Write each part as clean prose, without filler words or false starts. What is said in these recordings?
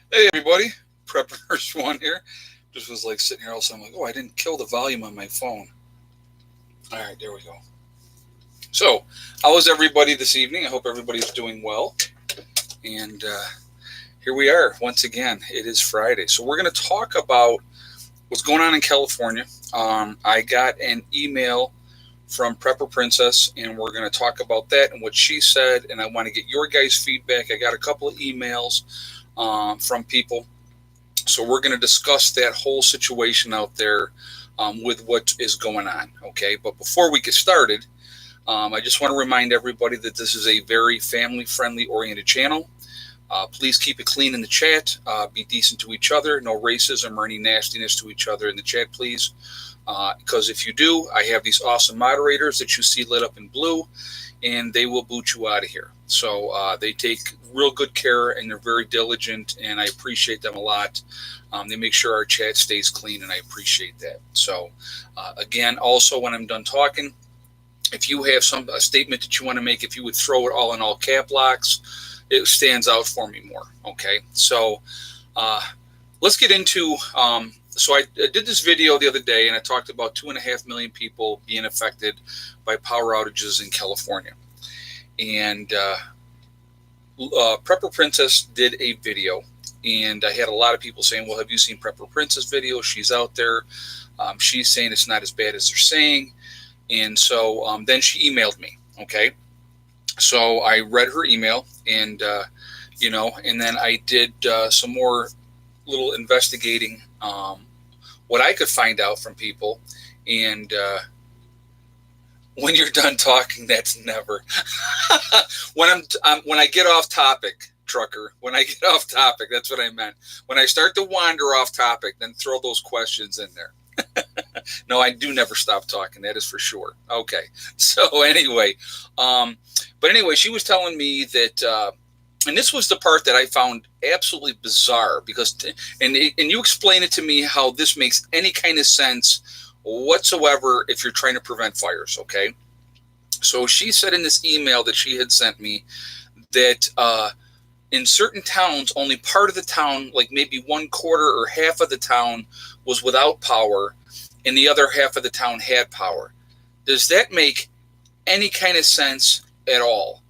Hey everybody, Preppers One here. Just was like sitting here all of a sudden, like, oh, I didn't kill the volume on my phone. All right, there we go. So, how is everybody this evening? I hope everybody's doing well. And here we are once again. It is Friday, so we're going to talk about what's going on in California. I got an email from Prepper Princess, and we're going to talk about that and what she said. And I want to get your guys' feedback. I got a couple of emails from people. So we're going to discuss that whole situation out there with what is going on. Okay, but before we get started, I just want to remind everybody that this is a very family-friendly oriented channel. Please keep it clean in the chat. Be decent to each other. No racism or any nastiness to each other in the chat, please. Because if you do, I have these awesome moderators that you see lit up in blue, and they will boot you out of here. So they take real good care, and they're very diligent, and I appreciate them a lot. They make sure our chat stays clean, and I appreciate that. So again, also when I'm done talking, if you have a statement that you want to make, if you would throw it all in all cap locks, it stands out for me more. Okay, so let's get into. So I did this video the other day, and I talked about 2.5 million people being affected by power outages in California. And Prepper Princess did a video, and I had a lot of people saying, well, have you seen Prepper Princess video? She's out there. She's saying it's not as bad as they're saying. And so then she emailed me, okay? So I read her email, and, and then I did some more little investigating what I could find out from people. And when you're done talking, that's never. when I get off topic, trucker, when I get off topic, that's what I meant. When I start to wander off topic, then throw those questions in there. No, I do never stop talking. That is for sure. Okay. So anyway, she was telling me that, and this was the part that I found absolutely bizarre because, and you explain it to me how this makes any kind of sense whatsoever if you're trying to prevent fires. Okay. So she said in this email that she had sent me that in certain towns, only part of the town, like maybe 1/4 or half of the town, was without power, and the other half of the town had power. Does that make any kind of sense at all?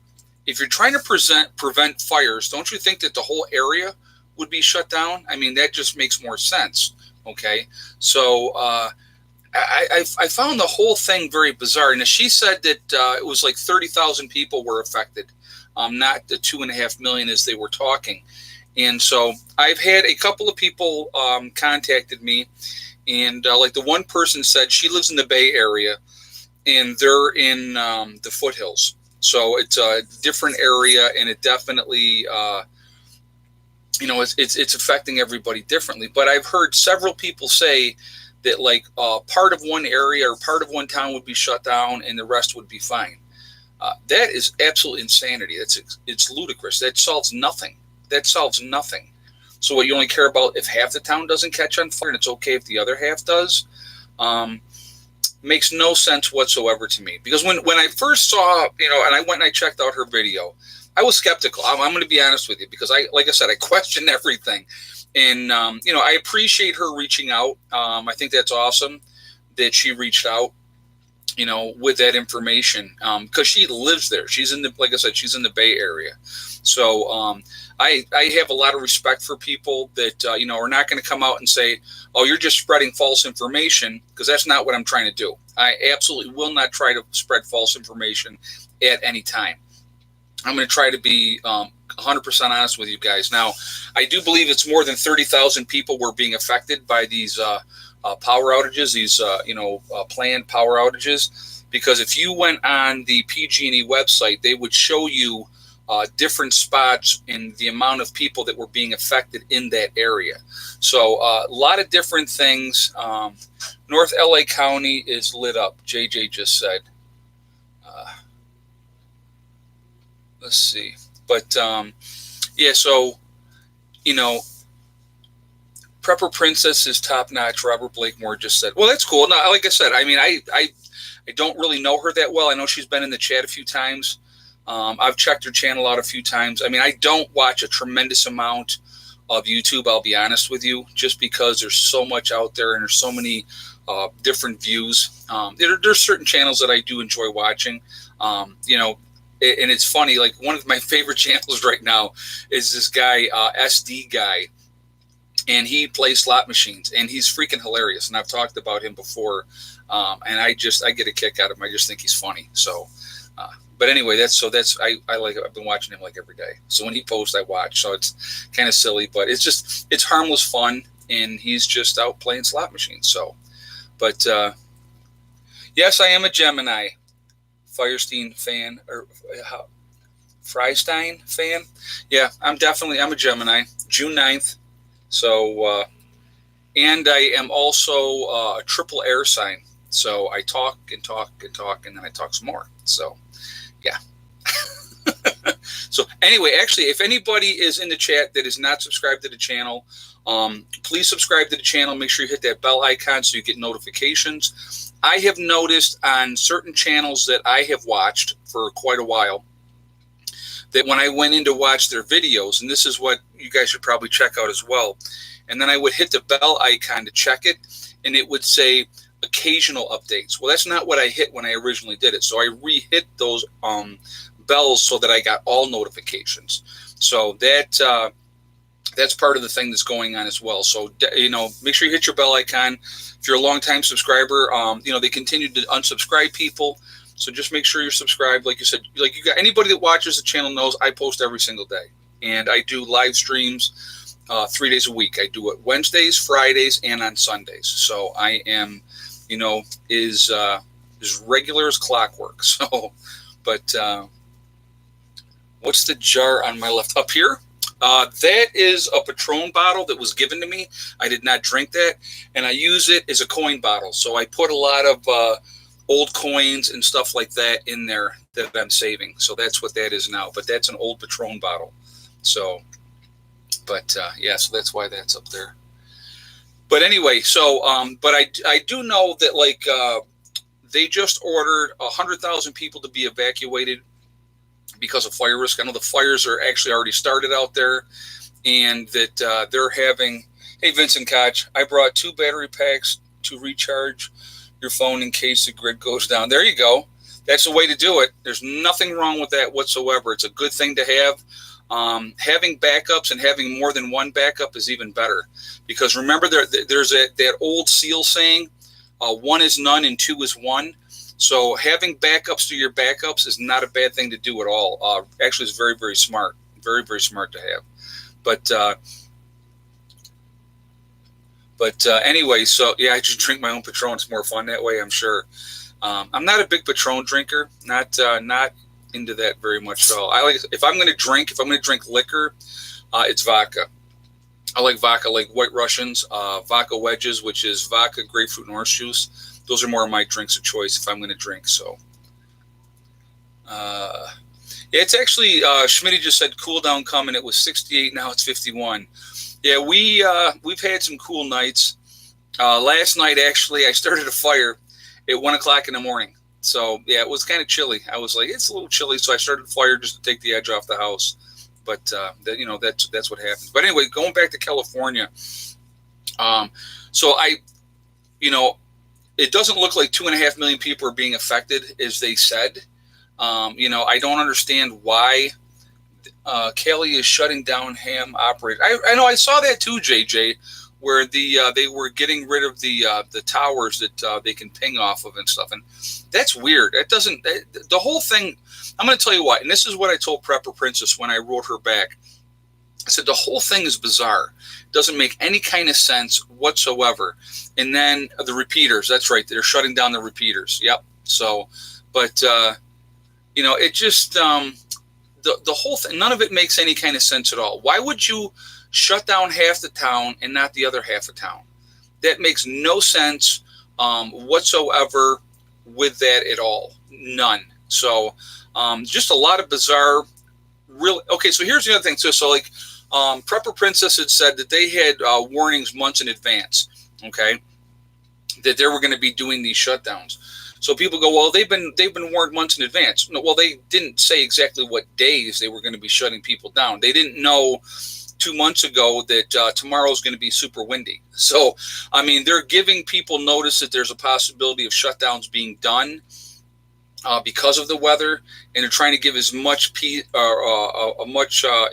If you're trying to prevent fires, don't you think that the whole area would be shut down? I mean, that just makes more sense. Okay, so I found the whole thing very bizarre. And she said that it was like 30,000 people were affected, not the 2.5 million as they were talking. And so I've had a couple of people contacted me, and like the one person said she lives in the Bay Area, and they're in the foothills. So it's a different area, and it definitely, it's affecting everybody differently. But I've heard several people say that like part of one area or part of one town would be shut down, and the rest would be fine. That is absolute insanity. It's ludicrous. That solves nothing. So what, you only care about if half the town doesn't catch on fire, and it's okay if the other half does? Makes no sense whatsoever to me. Because when I first saw, and I went and I checked out her video, I was skeptical. I'm going to be honest with you, because like I said, I questioned everything. And, I appreciate her reaching out. I think that's awesome that she reached out, with that information, because she lives there. Like I said, she's in the Bay Area. So I have a lot of respect for people that, are not going to come out and say, oh, you're just spreading false information, because that's not what I'm trying to do. I absolutely will not try to spread false information at any time. I'm going to try to be 100% honest with you guys. Now, I do believe it's more than 30,000 people were being affected by these power outages, these planned power outages, because if you went on the PG&E website, they would show you different spots and the amount of people that were being affected in that area. So a lot of different things. North LA County is lit up, JJ just said. Let's see. But so, Prepper Princess is top notch. Robert Blakemore just said, well, that's cool. No, like I said, I mean, I don't really know her that well. I know she's been in the chat a few times. I've checked her channel out a few times. I mean, I don't watch a tremendous amount of YouTube, I'll be honest with you, just because there's so much out there and there's so many different views. There's certain channels that I do enjoy watching, you know, and it's funny, like one of my favorite channels right now is this guy, SD Guy, and he plays slot machines, and he's freaking hilarious. And I've talked about him before, and I get a kick out of him. I just think he's funny. So, but anyway, I like it. I've been watching him like every day. So when he posts, I watch. So it's kind of silly, but it's harmless fun, and he's just out playing slot machines. So, but yes, I am a Gemini. Firestein fan, or Freistein fan. Yeah, I'm a Gemini. June 9th. So, and I am also a triple air sign. So I talk and talk and talk, and then I talk some more. So, yeah. So anyway, actually, if anybody is in the chat that is not subscribed to the channel, please subscribe to the channel. Make sure you hit that bell icon so you get notifications. I have noticed on certain channels that I have watched for quite a while that when I went in to watch their videos, and this is what you guys should probably check out as well, and then I would hit the bell icon to check it, and it would say occasional updates. Well, that's not what I hit when I originally did it. So I re-hit those bells so that I got all notifications. So that's part of the thing that's going on as well. So, you know, make sure you hit your bell icon. If you're a longtime subscriber, you know, they continue to unsubscribe people. So just make sure you're subscribed. Like you said, like you got anybody that watches the channel knows I post every single day, and I do live streams 3 days a week. I do it Wednesdays, Fridays, and on Sundays. So I am, you know, is regular as clockwork. So, but what's the jar on my left up here? That is a Patron bottle that was given to me. I did not drink that, and I use it as a coin bottle. So I put a lot of old coins and stuff like that in there that I'm saving. So that's what that is now. But that's an old Patron bottle. So, but yeah, so that's why that's up there. But anyway, so but I do know that like they just ordered 100,000 people to be evacuated because of fire risk. I know the fires are actually already started out there, and that they're having. Hey, Vincent Koch, I brought 2 battery packs to recharge your phone in case the grid goes down. There you go. That's the way to do it. There's nothing wrong with that whatsoever. It's a good thing to have. Having backups and having more than one backup is even better, because remember there's that old SEAL saying, 1 is none and 2 is 1. So having backups to your backups is not a bad thing to do at all. Actually, it's very, very smart. Very, very smart to have. But anyway, so yeah, I just drink my own Patron. It's more fun that way, I'm sure. I'm not a big Patron drinker. Not into that very much at all. I like, if I'm going to drink liquor, it's vodka. I like vodka, like White Russians, vodka wedges, which is vodka, grapefruit, and orange juice. Those are more of my drinks of choice if I'm going to drink. So, yeah, it's actually Schmitty just said cool down coming. It was 68, now it's 51. Yeah, we've had some cool nights. Last night, actually, I started a fire at 1 o'clock in the morning. So yeah, it was kind of chilly. I was like, it's a little chilly, so I started a fire just to take the edge off the house. But that, you know, that's what happens. But anyway, going back to California, so you know, it doesn't look like 2.5 million people are being affected, as they said. You know, I don't understand why Kelly is shutting down ham operators. I know I saw that too, JJ, where they were getting rid of the towers that they can ping off of and stuff, and that's weird. The whole thing. I'm going to tell you what, and this is what I told Prepper Princess when I wrote her back. I said the whole thing is bizarre. It doesn't make any kind of sense whatsoever. And then the repeaters. That's right. They're shutting down the repeaters. Yep. So, but you know, it just the whole thing. None of it makes any kind of sense at all. Why would you shut down half the town and not the other half of town? That makes no sense whatsoever with that at all. None. So just a lot of bizarre, really. Okay, so here's the other thing. So like Prepper Princess had said that they had warnings months in advance, okay, that they were going to be doing these shutdowns. So people go, well, they've been warned months in advance. No, well, they didn't say exactly what days they were going to be shutting people down. They didn't know 2 months ago that tomorrow is going to be super windy. So, I mean, they're giving people notice that there's a possibility of shutdowns being done because of the weather, and they're trying to give as much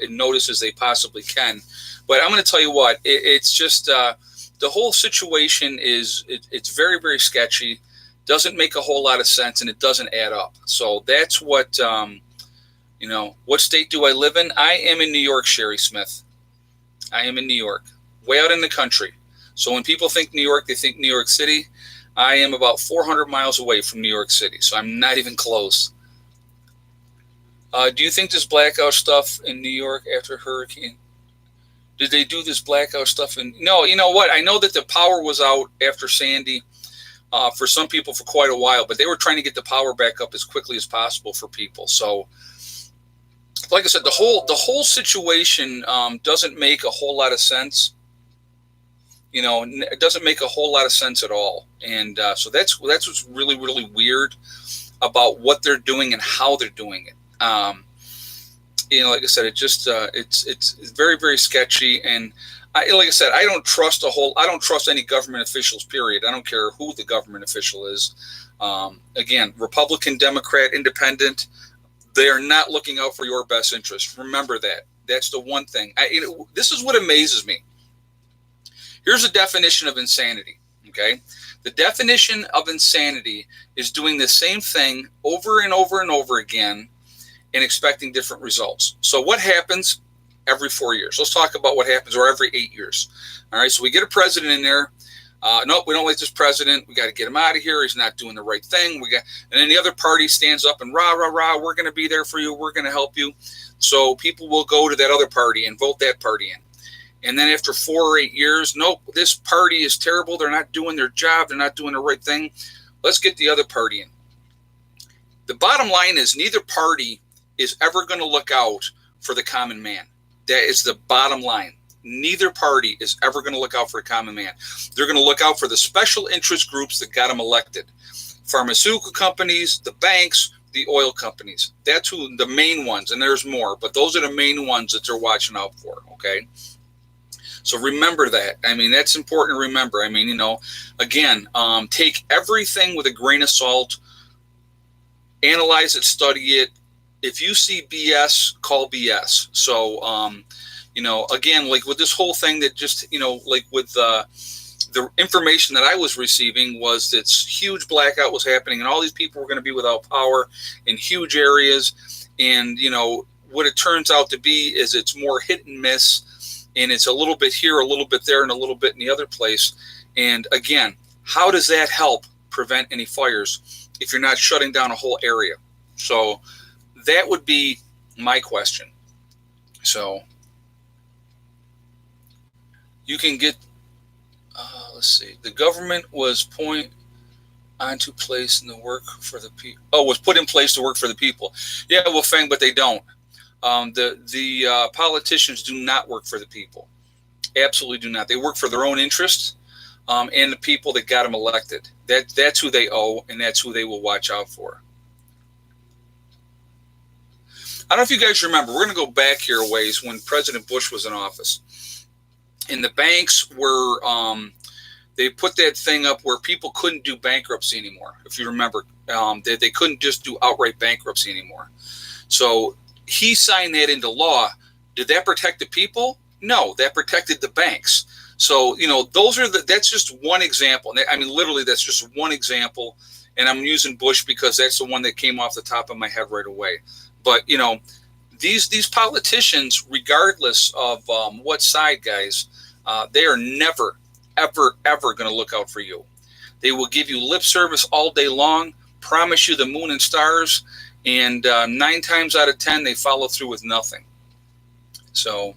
notice as they possibly can. But I'm going to tell you what, it's just the whole situation it's very, very sketchy, doesn't make a whole lot of sense, and it doesn't add up. So that's what, what state do I live in? I am in New York, Sherry Smith. I am in New York, way out in the country. So when people think New York, they think New York City. I am about 400 miles away from New York City, so I'm not even close. Do you think this blackout stuff in New York after hurricane? Did they do this blackout stuff? No, you know what? I know that the power was out after Sandy for some people for quite a while, but they were trying to get the power back up as quickly as possible for people. So, like I said, the whole situation doesn't make a whole lot of sense. It doesn't make a whole lot of sense at all. And so that's what's really, really weird about what they're doing and how they're doing it. Like I said, it just it's very, very sketchy. And like I said, I don't trust any government officials, period. I don't care who the government official is. Again, Republican, Democrat, Independent, they are not looking out for your best interest. Remember that. That's the one thing. This is what amazes me. Here's a definition of insanity, okay? The definition of insanity is doing the same thing over and over and over again and expecting different results. So what happens every 4 years? Let's talk about what happens, or every 8 years. All right, so we get a president in there. Nope, we don't like this president. We got to get him out of here. He's not doing the right thing. And then the other party stands up and rah, rah, rah, we're going to be there for you. We're going to help you. So people will go to that other party and vote that party in. And then after 4 or 8 years, nope, this party is terrible. They're not doing their job. They're not doing the right thing. Let's get the other party in. The bottom line is neither party is ever going to look out for the common man. That is the bottom line. Neither party is ever going to look out for a common man. They're going to look out for the special interest groups that got them elected. Pharmaceutical companies, the banks, the oil companies. That's who the main ones, and there's more, but those are the main ones that they're watching out for, okay? So remember that. I mean, that's important to remember. I mean, again, take everything with a grain of salt, analyze it, study it. If you see BS, call BS. So, again, like with this whole thing that just, like with the information that I was receiving was this huge blackout was happening and all these people were going to be without power in huge areas. And, what it turns out to be is it's more hit and miss. And it's a little bit here, a little bit there, and a little bit in the other place. And again, how does that help prevent any fires if you're not shutting down a whole area? So that would be my question. So you can get, let's see, the government was put in place to work for the people. Yeah, well, Fang, but they don't. The politicians do not work for the people. Absolutely do not. They work for their own interests and the people that got them elected. That's who they owe, and that's who they will watch out for. I don't know if you guys remember. We're going to go back here a ways when President Bush was in office. And the banks were, they put that thing up where people couldn't do bankruptcy anymore. If you remember, they couldn't just do outright bankruptcy anymore. So he signed that into law. Did that protect the people? No, that protected the banks. So, that's just one example. I mean, literally, that's just one example. And I'm using Bush because that's the one that came off the top of my head right away. But, these politicians, regardless of what side, guys, they are never, ever, ever going to look out for you. They will give you lip service all day long, promise you the moon and stars, and 9 times out of 10, they follow through with nothing. So,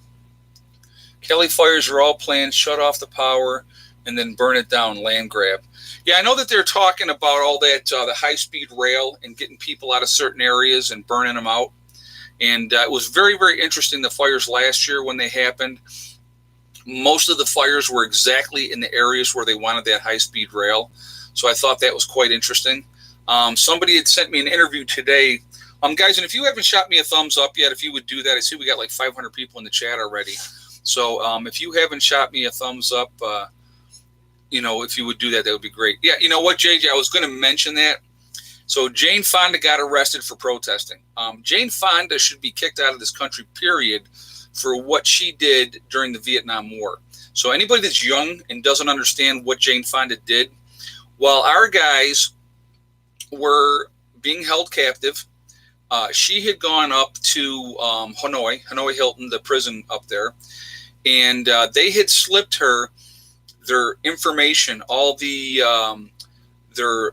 Kelly fires are all planned, shut off the power, and then burn it down, land grab. Yeah, I know that they're talking about all that, the high-speed rail and getting people out of certain areas and burning them out. And it was very, very interesting, the fires last year when they happened. Most of the fires were exactly in the areas where they wanted that high-speed rail. So I thought that was quite interesting. Somebody had sent me an interview today. Guys, and if you haven't shot me a thumbs up yet, if you would do that, I see we got like 500 people in the chat already. So if you haven't shot me a thumbs up, if you would do that, that would be great. Yeah, you know what, JJ, I was going to mention that. So Jane Fonda got arrested for protesting. Jane Fonda should be kicked out of this country, period, for what she did during the Vietnam War. So anybody that's young and doesn't understand what Jane Fonda did, while our guys were being held captive, she had gone up to Hanoi Hilton, the prison up there, and they had slipped her their information, all the their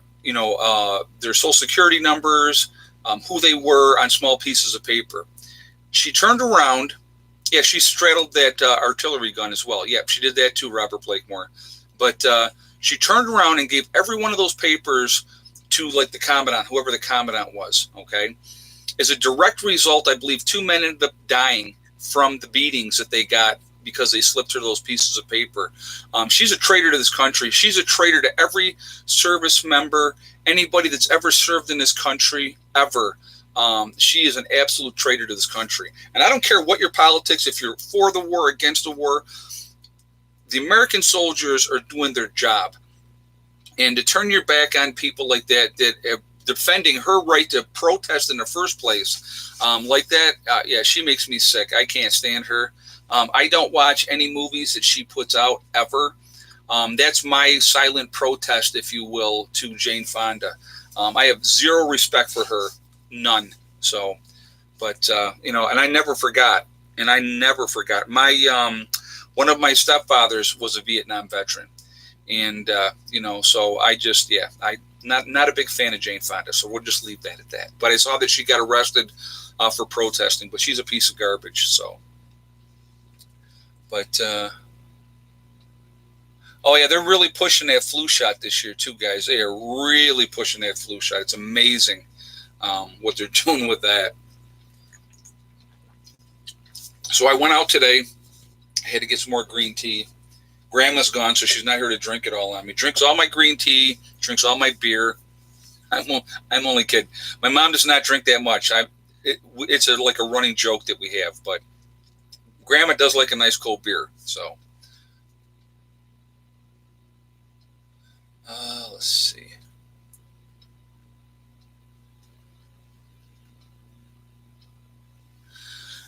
social security numbers, who they were on small pieces of paper. She turned around. Yeah, she straddled that artillery gun as well. Yep, she did that too, Robert Blakemore. But she turned around and gave every one of those papers to like the commandant, whoever the commandant was. Okay, as a direct result, I believe 2 men ended up dying from the beatings that they got because they slipped her those pieces of paper. She's a traitor to this country. She's a traitor to every service member, anybody that's ever served in this country, ever. She is an absolute traitor to this country. And I don't care what your politics, if you're for the war, against the war, the American soldiers are doing their job. And to turn your back on people like that, defending her right to protest in the first place, like that, yeah, she makes me sick. I can't stand her. I don't watch any movies that she puts out ever. That's my silent protest, if you will, to Jane Fonda. I have zero respect for her, none. So, but and I never forgot. My one of my stepfathers was a Vietnam veteran, and so I just not a big fan of Jane Fonda. So we'll just leave that at that. But I saw that she got arrested for protesting, but she's a piece of garbage. So. But, oh, yeah, they're really pushing that flu shot this year, too, guys. They are really pushing that flu shot. It's amazing what they're doing with that. So I went out today. I had to get some more green tea. Grandma's gone, so she's not here to drink it all on me. Drinks all my green tea, drinks all my beer. I'm only kidding. My mom does not drink that much. It's like a running joke that we have, but Grandma does like a nice cold beer, so. Let's see.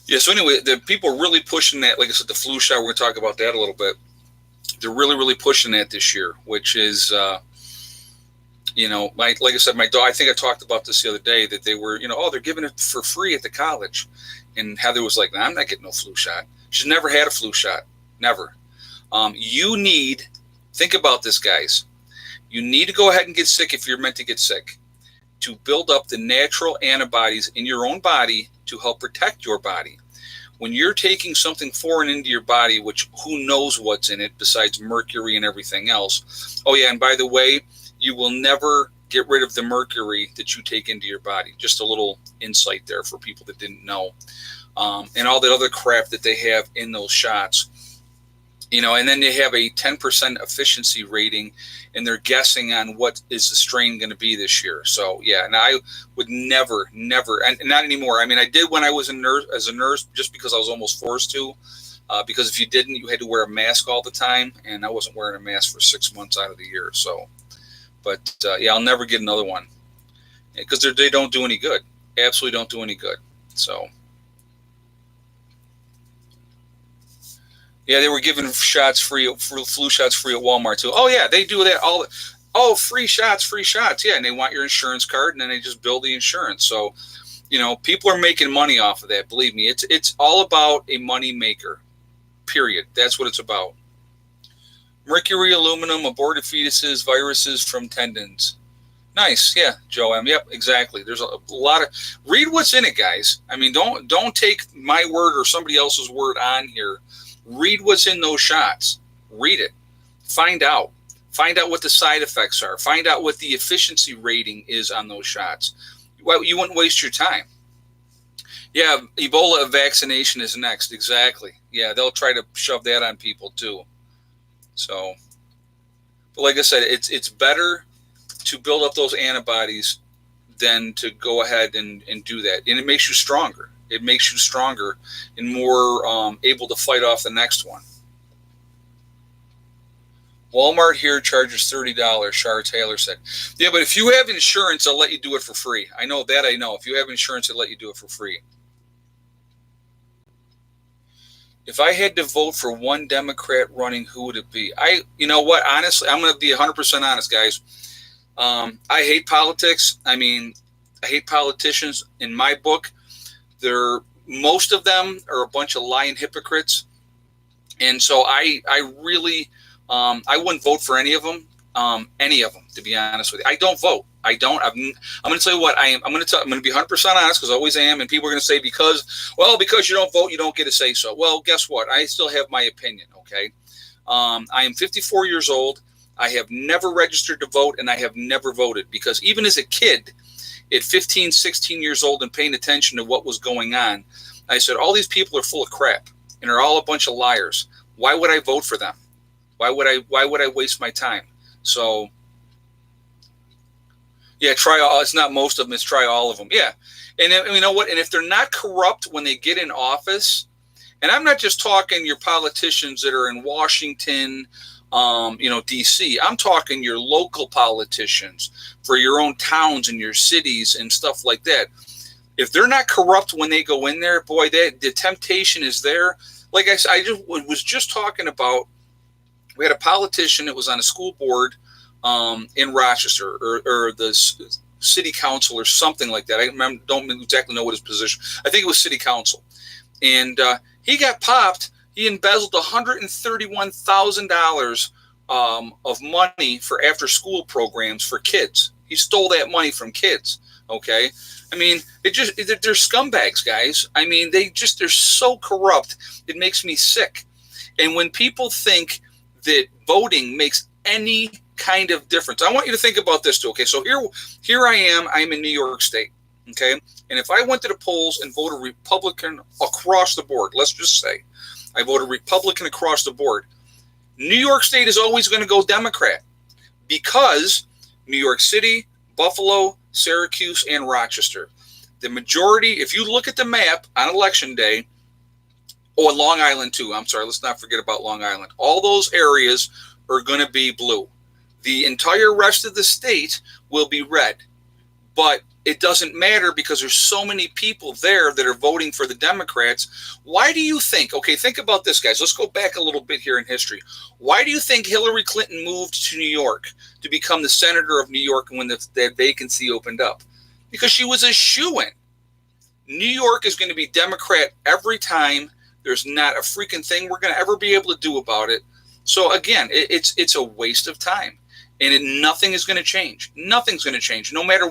Yeah, so anyway, the people are really pushing that. Like I said, the flu shot, we're going to talk about that a little bit. They're really, really pushing that this year, which is, like I said, my dog, I think I talked about this the other day, that they were, they're giving it for free at the college. And Heather was like, nah, I'm not getting no flu shot. She's never had a flu shot. Never. Think about this, guys. You need to go ahead and get sick if you're meant to get sick, to build up the natural antibodies in your own body to help protect your body. When you're taking something foreign into your body, which who knows what's in it besides mercury and everything else. Oh, yeah, and by the way, you will never get rid of the mercury that you take into your body. Just a little insight there for people that didn't know. And all that other crap that they have in those shots. And then they have a 10% efficiency rating, and they're guessing on what is the strain going to be this year. So, yeah, and I would never, and not anymore. I mean, I did when I was as a nurse, just because I was almost forced to, because if you didn't, you had to wear a mask all the time, and I wasn't wearing a mask for 6 months out of the year. So, but, yeah, I'll never get another one because they don't do any good. Absolutely don't do any good. So. Yeah, they were giving flu shots free at Walmart too. Oh yeah, they do that free shots. Yeah, and they want your insurance card, and then they just bill the insurance. So, people are making money off of that. Believe me, it's all about a money maker. Period. That's what it's about. Mercury, aluminum, aborted fetuses, viruses from tendons. Nice, yeah, Joe M. Yep, exactly. There's a lot of read what's in it, guys. I mean, don't take my word or somebody else's word on here. Read what's in those shots. Read it. Find out. Find out what the side effects are. Find out what the efficiency rating is on those shots. Well, you wouldn't waste your time. Yeah, Ebola vaccination is next. Exactly. Yeah, they'll try to shove that on people too. So, but like I said, it's better to build up those antibodies than to go ahead and do that. And it makes you stronger. It makes you stronger and more able to fight off the next one. Walmart here charges $30, Shar Taylor said. Yeah, but if you have insurance, they'll let you do it for free. I know that. I know. If you have insurance, they'll let you do it for free. If I had to vote for one Democrat running, who would it be? You know what? Honestly, I'm going to be 100% honest, guys. I hate politics. I mean, I hate politicians. In my book, most of them are a bunch of lying hypocrites. And so I really, I wouldn't vote for any of them, to be honest with you. I don't vote. I don't. I'm going to tell you what I am. I'm going to be 100% honest, because I always am. And people are going to say, because you don't vote, you don't get to say so. Well, guess what? I still have my opinion. Okay. I am 54 years old. I have never registered to vote, and I have never voted, because even as a kid at 15, 16 years old and paying attention to what was going on, I said, all these people are full of crap and are all a bunch of liars. Why would I vote for them? Why would I waste my time? So, yeah, try all. It's not most of them. It's try all of them. Yeah. And you know what? And if they're not corrupt when they get in office, and I'm not just talking your politicians that are in Washington, D.C. I'm talking your local politicians for your own towns and your cities and stuff like that. If they're not corrupt when they go in there, boy, the temptation is there. Like I said, I was just talking about, we had a politician that was on a school board in Rochester, or the city council or something like that. I don't exactly know what his position. I think it was city council. And he got popped. He embezzled $131,000 of money for after-school programs for kids. He stole that money from kids. Okay, I mean, they're scumbags, guys. I mean, they're so corrupt. It makes me sick. And when people think that voting makes any kind of difference, I want you to think about this too. Okay, so here I am. I'm in New York State. Okay, and if I went to the polls and voted Republican across the board, let's just say I voted Republican across the board, New York State is always going to go Democrat, because New York City, Buffalo, Syracuse, and Rochester, the majority, if you look at the map on election day, Long Island too, I'm sorry, let's not forget about Long Island, all those areas are going to be blue. The entire rest of the state will be red. But it doesn't matter, because there's so many people there that are voting for the Democrats. Why do you think, okay, think about this, guys. Let's go back a little bit here in history. Why do you think Hillary Clinton moved to New York to become the senator of New York when that vacancy opened up? Because she was a shoo-in. New York is going to be Democrat every time. There's not a freaking thing we're going to ever be able to do about it. So again, it's a waste of time, and nothing is going to change. Nothing's going to change, no matter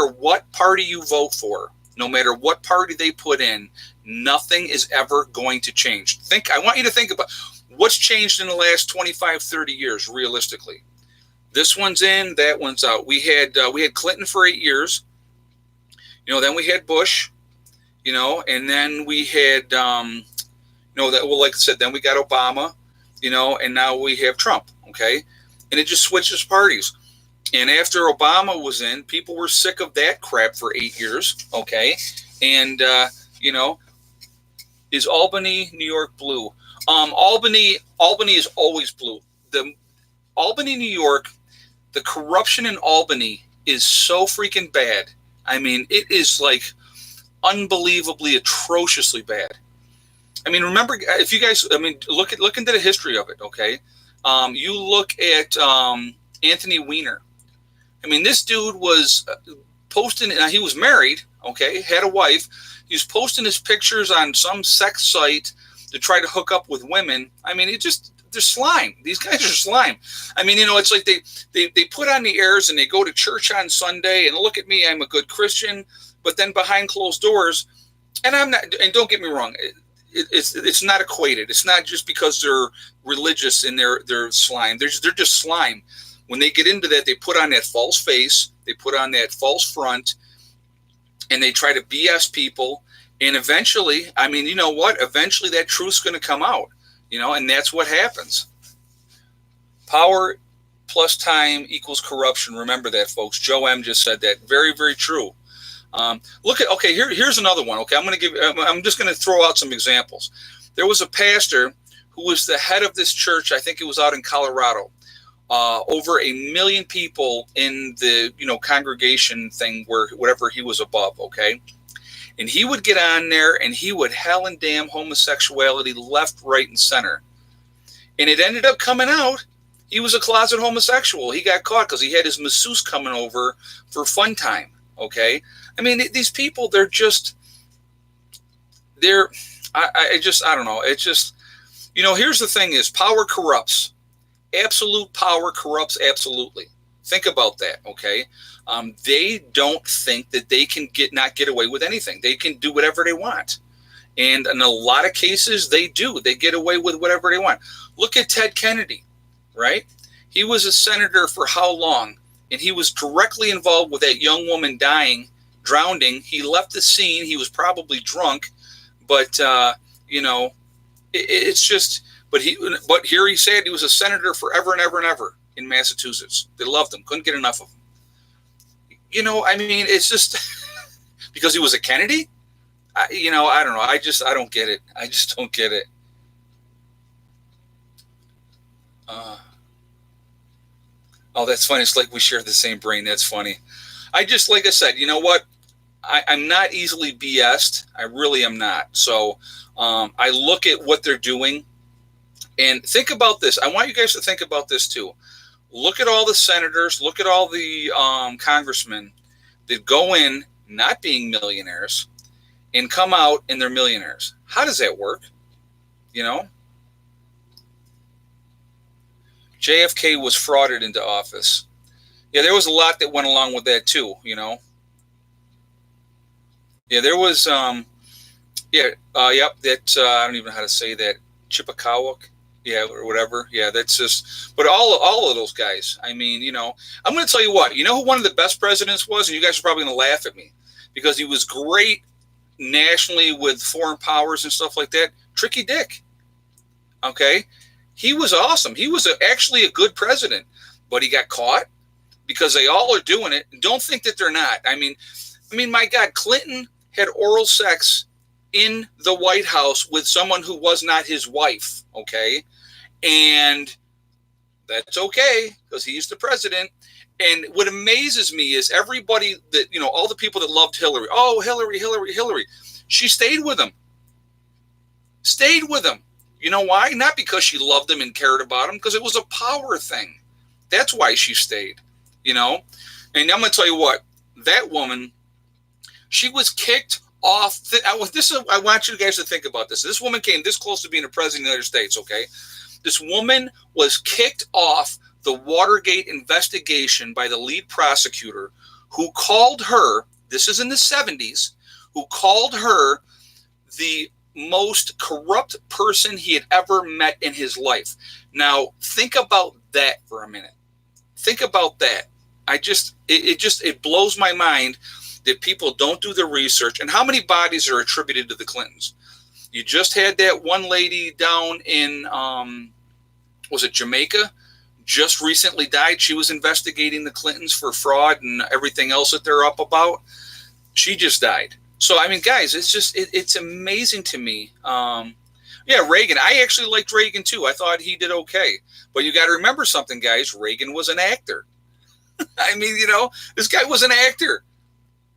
what party you vote for, no matter what party they put in. Nothing is ever going to change. I want you to think about what's changed in the last 25, 30 years, realistically. This one's in, that one's out. We had Clinton for 8 years. Then we had Bush. And then we had, like I said, then we got Obama. And now we have Trump. Okay, and it just switches parties. And after Obama was in, people were sick of that crap for 8 years, okay? And, is Albany, New York blue? Albany is always blue. Albany, New York, the corruption in Albany is so freaking bad. I mean, it is like unbelievably, atrociously bad. I mean, remember, if you guys, look into the history of it, okay? You look at Anthony Weiner. I mean, this dude was posting, he was married, okay, had a wife. He was posting his pictures on some sex site to try to hook up with women. I mean, they're slime. These guys are slime. I mean, it's like they put on the airs and they go to church on Sunday and look at me, I'm a good Christian, but then behind closed doors, and I'm not, and don't get me wrong, it's not equated. It's not just because they're religious and they're slime. They're just slime. When they get into that, they put on that false face, they put on that false front, and they try to BS people. And eventually, you know what? Eventually that truth's going to come out, and that's what happens. Power plus time equals corruption. Remember that, folks. Joe M. just said that. Very, very true. Look at, okay, here's another one. Okay, I'm just going to throw out some examples. There was a pastor who was the head of this church. I think it was out in Colorado. Over 1 million people in the congregation thing, where whatever he was above. Okay, and he would get on there and he would hell and damn homosexuality left, right, and center. And it ended up coming out he was a closet homosexual. He got caught because he had his masseuse coming over for fun time. Okay, I mean, these people, I don't know. It's just, here's the thing: is power corrupts. Absolute power corrupts absolutely. Think about that. Okay, they don't think that they can not get away with anything. They can do whatever they want. And in a lot of cases, they do. They get away with whatever they want. Look at Ted Kennedy, right? He was a senator for how long? And he was directly involved with that young woman drowning. He left the scene. He was probably drunk. But, it's just, but here he said he was a senator forever and ever and ever in Massachusetts. They loved him. Couldn't get enough of him. I mean, it's just because he was a Kennedy. I don't know. I don't get it. I just don't get it. Oh, that's funny. It's like we share the same brain. That's funny. Like I said, you know what? I'm not easily BS'd. I really am not. So I look at what they're doing and think about this. I want you guys to think about this too. Look at all the senators. Look at all the congressmen that go in not being millionaires and come out and they're millionaires. How does that work? JFK was frauded into office. Yeah, there was a lot that went along with that too, Yeah, there was, yep, that, I don't even know how to say that, Chippewa, yeah, or whatever. Yeah, that's just, but all of those guys, I mean, I'm going to tell you what, who one of the best presidents was, and you guys are probably going to laugh at me, because he was great nationally with foreign powers and stuff like that. Tricky Dick. Okay. He was awesome. He was actually a good president, but he got caught because they all are doing it. And don't think that they're not. I mean, my God, Clinton had oral sex in the White House with someone who was not his wife. Okay. And that's okay because he's the president. And what amazes me is everybody that, all the people that loved Hillary. Oh, Hillary. She stayed with him. You know why? Not because she loved him and cared about him, because it was a power thing. That's why she stayed, And I'm going to tell you what, that woman, she was kicked off. I want you guys to think about this. This woman came this close to being a president of the United States, okay? This woman was kicked off the Watergate investigation by the lead prosecutor, who called her, this is in the 70s, who called her the most corrupt person he had ever met in his life. Now, think about that for a minute. Think about that. It blows my mind that people don't do the research. And how many bodies are attributed to the Clintons? You just had that one lady down in, was it Jamaica? Just recently died. She was investigating the Clintons for fraud and everything else that they're up about. She just died. So, I mean, guys, it's amazing to me. Yeah, Reagan. I actually liked Reagan, too. I thought he did okay. But you got to remember something, guys. Reagan was an actor. I mean, this guy was an actor.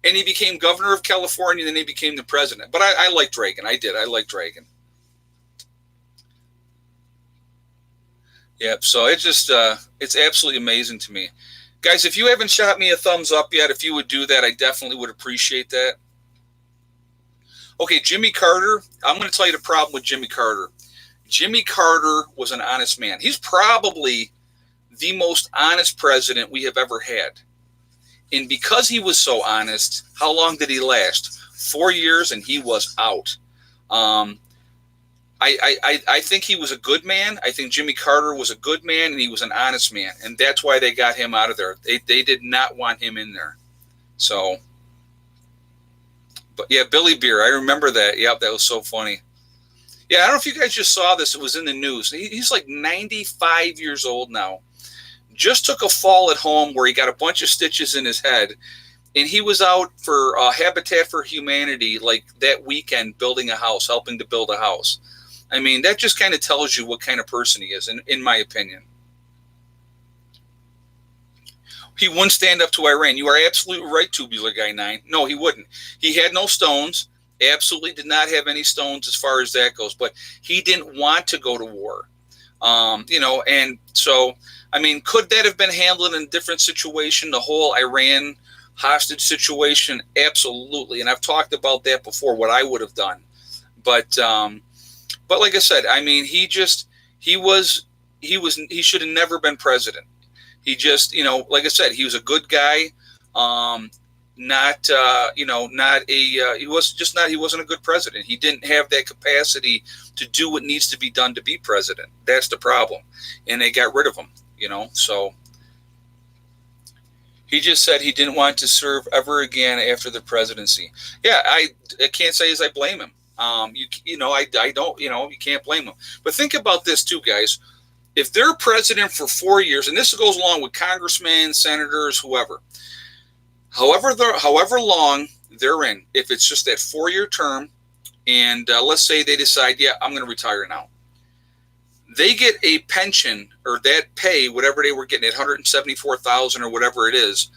And he became governor of California, and then he became the president. But I liked Reagan. I did. I liked Reagan. Yep. So it's absolutely amazing to me. Guys, if you haven't shot me a thumbs up yet, if you would do that, I definitely would appreciate that. Okay, Jimmy Carter. I'm going to tell you the problem with Jimmy Carter. Jimmy Carter was an honest man. He's probably the most honest president we have ever had. And because he was so honest, how long did he last? 4 years, and he was out. I think he was a good man. I think Jimmy Carter was a good man, and he was an honest man. And that's why they got him out of there. They did not want him in there. So, but yeah, Billy Beer. I remember that. Yep, that was so funny. Yeah, I don't know if you guys just saw this. It was in the news. He's like 95 years old now. Just took a fall at home where he got a bunch of stitches in his head. And he was out for Habitat for Humanity like that weekend building a house, helping to build a house. I mean, that just kind of tells you what kind of person he is, in my opinion. He wouldn't stand up to Iran. You are absolutely right, Tubular Guy 9. No, he wouldn't. He had no stones. Absolutely did not have any stones as far as that goes. But he didn't want to go to war. And so, I mean, could that have been handled in a different situation, the whole Iran hostage situation? Absolutely. And I've talked about that before, what I would have done. But like I said, I mean, he should have never been president. He just, like I said, he was a good guy. He wasn't a good president. He didn't have that capacity to do what needs to be done to be president. That's the problem. And they got rid of him, so he just said he didn't want to serve ever again after the presidency. Yeah, I can't say as I blame him. I don't, you can't blame him. But think about this too, guys. If they're president for 4 years, and this goes along with congressmen, senators, whoever, however long they're in, if it's just that 4-year term, and let's say they decide, yeah, I'm going to retire now, they get a pension or that pay, whatever they were getting, $174,000 or whatever it is,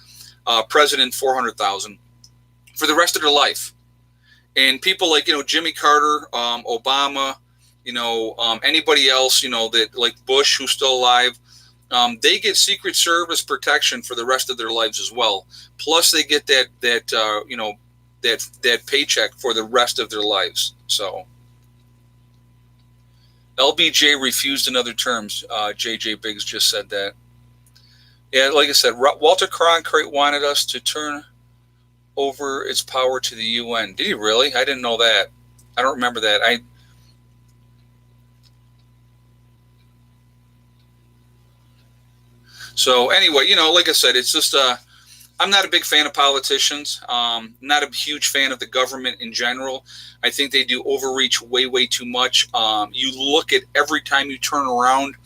president $400,000 for the rest of their life. And people like Jimmy Carter, Obama, anybody else, that like Bush, who's still alive, they get Secret Service protection for the rest of their lives as well. Plus, they get that paycheck for the rest of their lives. So, LBJ refused in other terms. JJ Biggs just said that. Yeah, like I said, Walter Cronkite wanted us to turn over its power to the UN. Did he really? I didn't know that. I don't remember that. So anyway, like I said, it's just I'm not a big fan of politicians. Not a huge fan of the government in general. I think they do overreach way, way too much. You look at every time you turn around,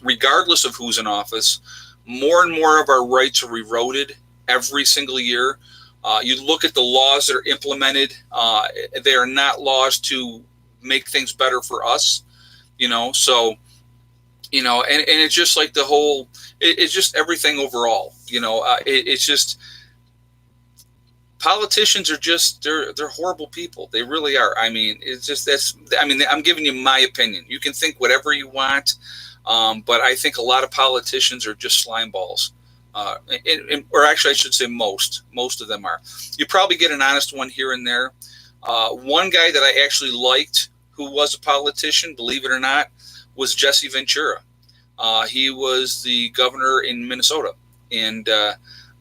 regardless of who's in office, more and more of our rights are eroded every single year. You look at the laws that are implemented. They are not laws to make things better for us, so, and it's just like the whole, it's just everything overall, it's just, politicians are just, they're horrible people. They really are. I mean, it's just, I'm giving you my opinion. You can think whatever you want. But I think a lot of politicians are just slime balls. Or actually, I should say most of them are. You probably get an honest one here and there. One guy that I actually liked, who was a politician, believe it or not, was Jesse Ventura. He was the governor in Minnesota, and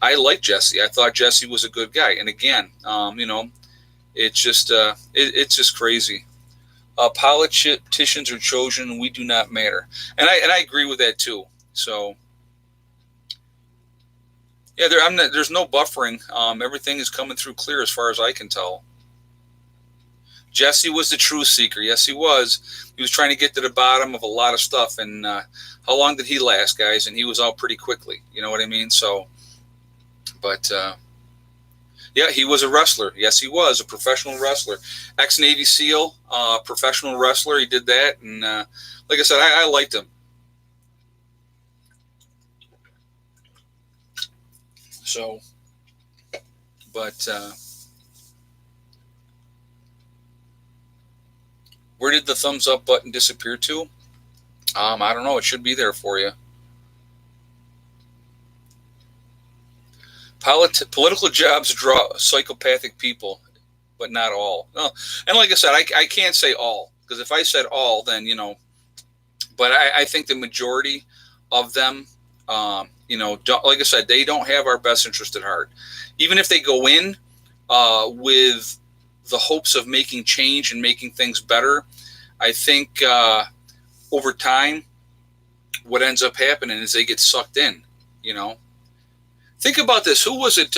I liked Jesse. I thought Jesse was a good guy. And again, it's just crazy. Politicians are chosen. We do not matter, and I agree with that too. So. Yeah, there's no buffering. Everything is coming through clear as far as I can tell. Jesse was the truth seeker. Yes, he was. He was trying to get to the bottom of a lot of stuff. And how long did he last, guys? And he was out pretty quickly. You know what I mean? So, but yeah, he was a wrestler. Yes, he was a professional wrestler. Ex-Navy SEAL, professional wrestler. He did that. And like I said, I liked him. So, but where did the thumbs up button disappear to? I don't know. It should be there for you. Political jobs draw psychopathic people, but not all. No. And like I said, I can't say all, because if I said all, then, but I think the majority of them, like I said, they don't have our best interest at heart. Even if they go in with the hopes of making change and making things better, I think over time, what ends up happening is they get sucked in, Think about this. Who was it?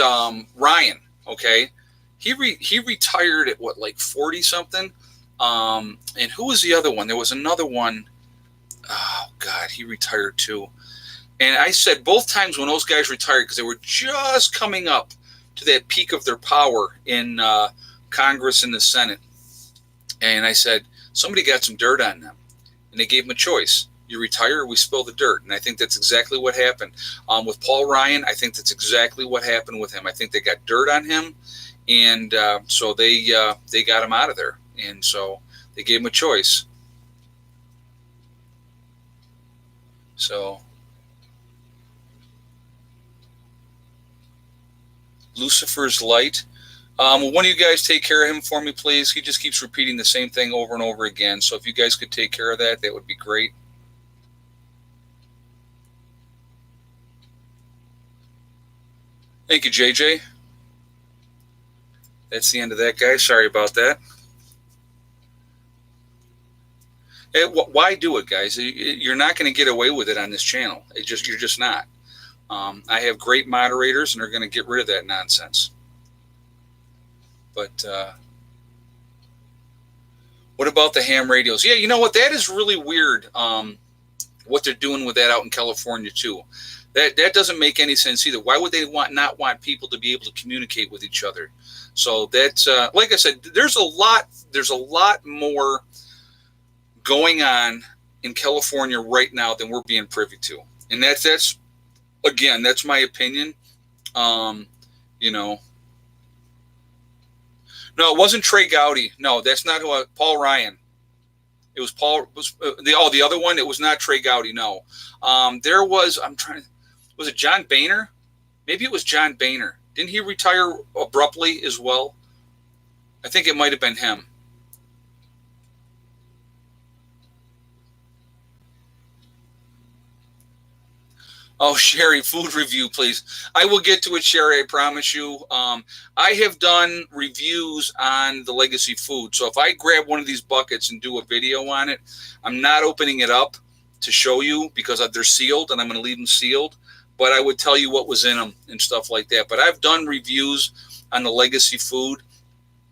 Ryan, okay? He retired at what, like 40 something? And who was the other one? There was another one. Oh, God, he retired too. And I said both times when those guys retired, because they were just coming up to that peak of their power in Congress and the Senate. And I said, somebody got some dirt on them. And they gave them a choice. You retire or we spill the dirt. And I think that's exactly what happened. With Paul Ryan, I think that's exactly what happened with him. I think they got dirt on him. And so they got him out of there. And so they gave him a choice. So Lucifer's Light. Will one of you guys take care of him for me, please? He just keeps repeating the same thing over and over again. So if you guys could take care of that, that would be great. Thank you, JJ. That's the end of that, guys. Sorry about that. Why do it, guys? You're not going to get away with it on this channel. You're just not. I have great moderators, and they're going to get rid of that nonsense. But what about the ham radios? Yeah, you know what? That is really weird. What they're doing with that out in California too. That doesn't make any sense either. Why would they not want people to be able to communicate with each other? So that's like I said, there's a lot more going on in California right now than we're being privy to, and that's again, that's my opinion. You know. No, it wasn't Trey Gowdy. No, that's not who. Paul Ryan. It was Paul. The other one. It was not Trey Gowdy. No, there was. Was it John Boehner? Maybe it was John Boehner. Didn't he retire abruptly as well? I think it might have been him. Oh, Sherry, food review, please. I will get to it, Sherry, I promise you. I have done reviews on the legacy food. So if I grab one of these buckets and do a video on it, I'm not opening it up to show you because they're sealed and I'm going to leave them sealed. But I would tell you what was in them and stuff like that. But I've done reviews on the legacy food.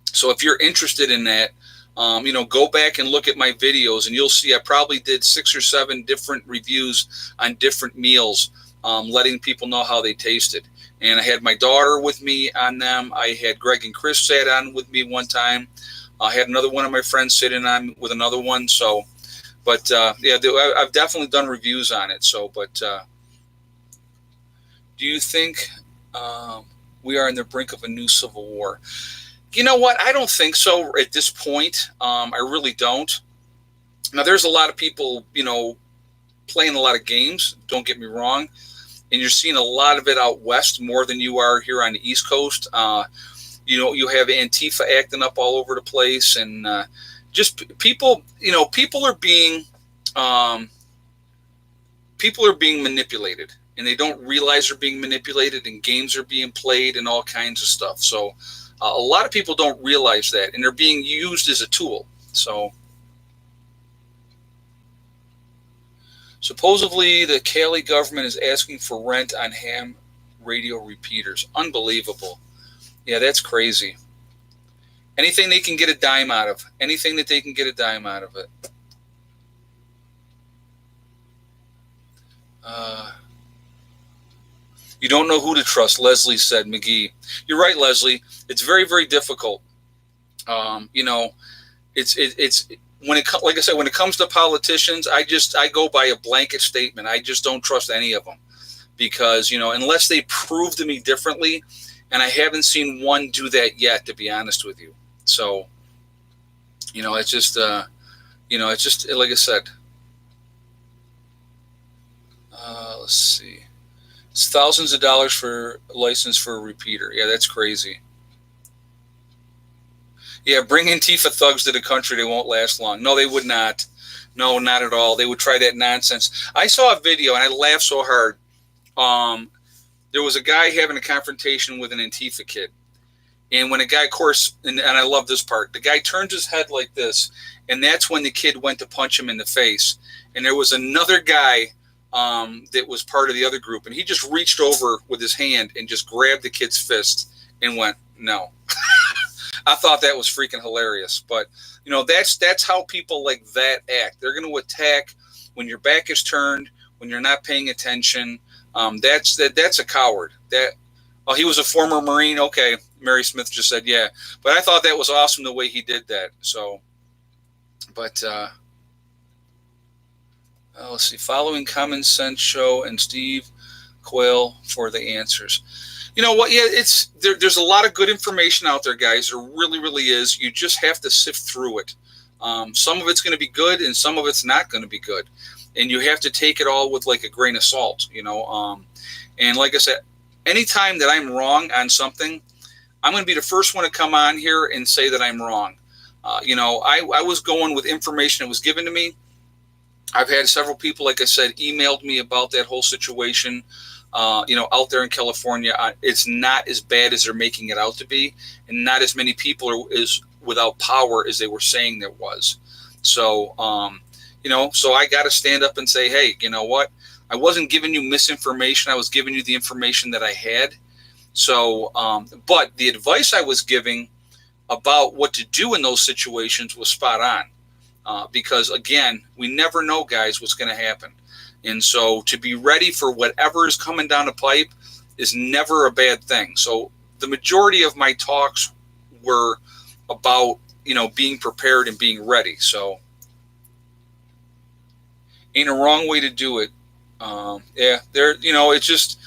So if you're interested in that, go back and look at my videos and you'll see I probably did 6 or 7 different reviews on different meals, letting people know how they tasted. And I had my daughter with me on them. I had Greg and Chris sat on with me one time. I had another one of my friends sitting on with another one. So, but yeah, I've definitely done reviews on it. So, but do you think we are on the brink of a new civil war? You know what? I don't think so at this point. I really don't. Now, there's a lot of people, playing a lot of games. Don't get me wrong. And you're seeing a lot of it out west more than you are here on the East Coast. You have Antifa acting up all over the place. And just people, people are being manipulated. And they don't realize they're being manipulated and games are being played and all kinds of stuff. So a lot of people don't realize that, and they're being used as a tool. So supposedly the Cali government is asking for rent on ham radio repeaters. Unbelievable. Yeah, that's crazy. Anything they can get a dime out of. Anything that they can get a dime out of it. You don't know who to trust, Leslie said, McGee. You're right, Leslie. It's very, very difficult. It's like I said, when it comes to politicians, I go by a blanket statement. I just don't trust any of them because, unless they prove to me differently, and I haven't seen one do that yet, to be honest with you. So, it's just like I said. Let's see. It's thousands of dollars for a license for a repeater. Yeah, that's crazy. Yeah, bring Antifa thugs to the country. They won't last long. No, they would not. No, not at all. They would try that nonsense. I saw a video, and I laughed so hard. There was a guy having a confrontation with an Antifa kid. And when a guy, of course, and I love this part, the guy turns his head like this, and that's when the kid went to punch him in the face. And there was another guy that was part of the other group, and he just reached over with his hand and just grabbed the kid's fist and went, no. I thought that was freaking hilarious. But, that's how people like that act. They're going to attack when your back is turned, when you're not paying attention. That's a coward. That Oh, he was a former Marine. Okay, Mary Smith just said yeah, but I thought that was awesome the way he did that. So, but let's see. Following Common Sense Show and Steve Quayle for the answers. You know what? Yeah, it's there's a lot of good information out there, guys. There really, really is. You just have to sift through it. Some of it's going to be good, and some of it's not going to be good, and you have to take it all with like a grain of salt. And like I said, anytime that I'm wrong on something, I'm going to be the first one to come on here and say that I'm wrong. I was going with information that was given to me. I've had several people, like I said, emailed me about that whole situation. Out there in California, it's not as bad as they're making it out to be, and not as many people is without power as they were saying there was. So, so I got to stand up and say, hey, you know what? I wasn't giving you misinformation. I was giving you the information that I had. So, but the advice I was giving about what to do in those situations was spot on. Because again, we never know, guys, what's going to happen. And so to be ready for whatever is coming down the pipe is never a bad thing. So the majority of my talks were about, being prepared and being ready. So ain't a wrong way to do it. It's just,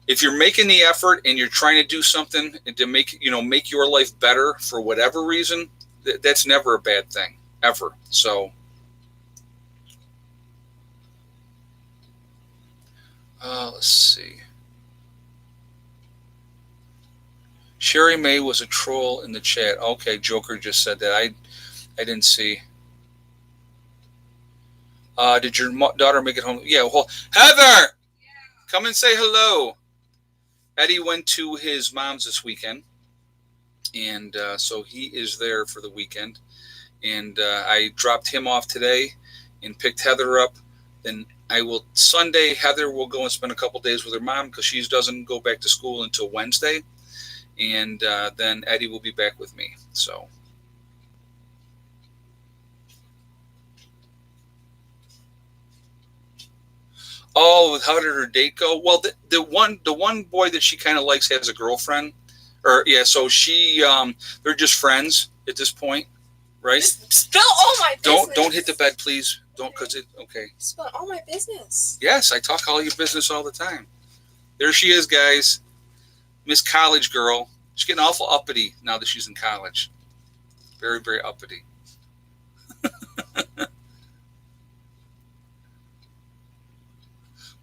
if you're making the effort and you're trying to do something to make your life better for whatever reason, that's never a bad thing, ever. So, let's see. Sherry May was a troll in the chat. Okay, Joker just said that. I didn't see. Did your daughter make it home? Yeah. Well, Heather, come and say hello. Eddie went to his mom's this weekend, and so he is there for the weekend. And I dropped him off today and picked Heather up. Then Sunday, Heather will go and spend a couple days with her mom because she doesn't go back to school until Wednesday. And then Eddie will be back with me. So. Oh, how did her date go? Well, the one boy that she kind of likes has a girlfriend, so she they're just friends at this point, right? Just spill all my business. Don't hit the bed, please. Don't, because okay. Spill all my business. Yes, I talk all your business all the time. There she is, guys. Miss College Girl. She's getting awful uppity now that she's in college. Very, very uppity.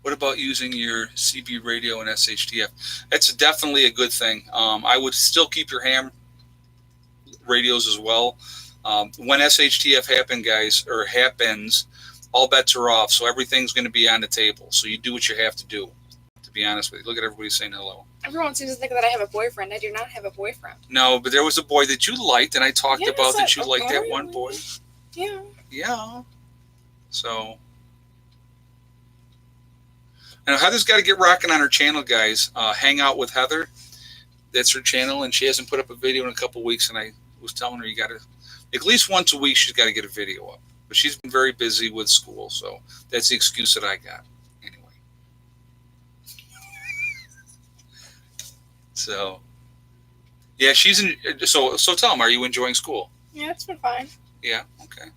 What about using your CB radio and SHTF? That's definitely a good thing. I would still keep your ham radios as well. When SHTF happens, all bets are off. So everything's going to be on the table. So you do what you have to do, to be honest with you. Look at everybody saying hello. Everyone seems to think that I have a boyfriend. I do not have a boyfriend. No, but there was a boy that you liked, and I talked about that you liked that one boy. Yeah. Yeah. So. Now, Heather's got to get rocking on her channel, guys. Hang out with Heather. That's her channel, and she hasn't put up a video in a couple weeks, and I was telling her you got to, at least once a week, she's got to get a video up. But she's been very busy with school, so that's the excuse that I got. Anyway. So, yeah, she's in. So tell them, are you enjoying school? Yeah, it's been fine. Yeah, okay.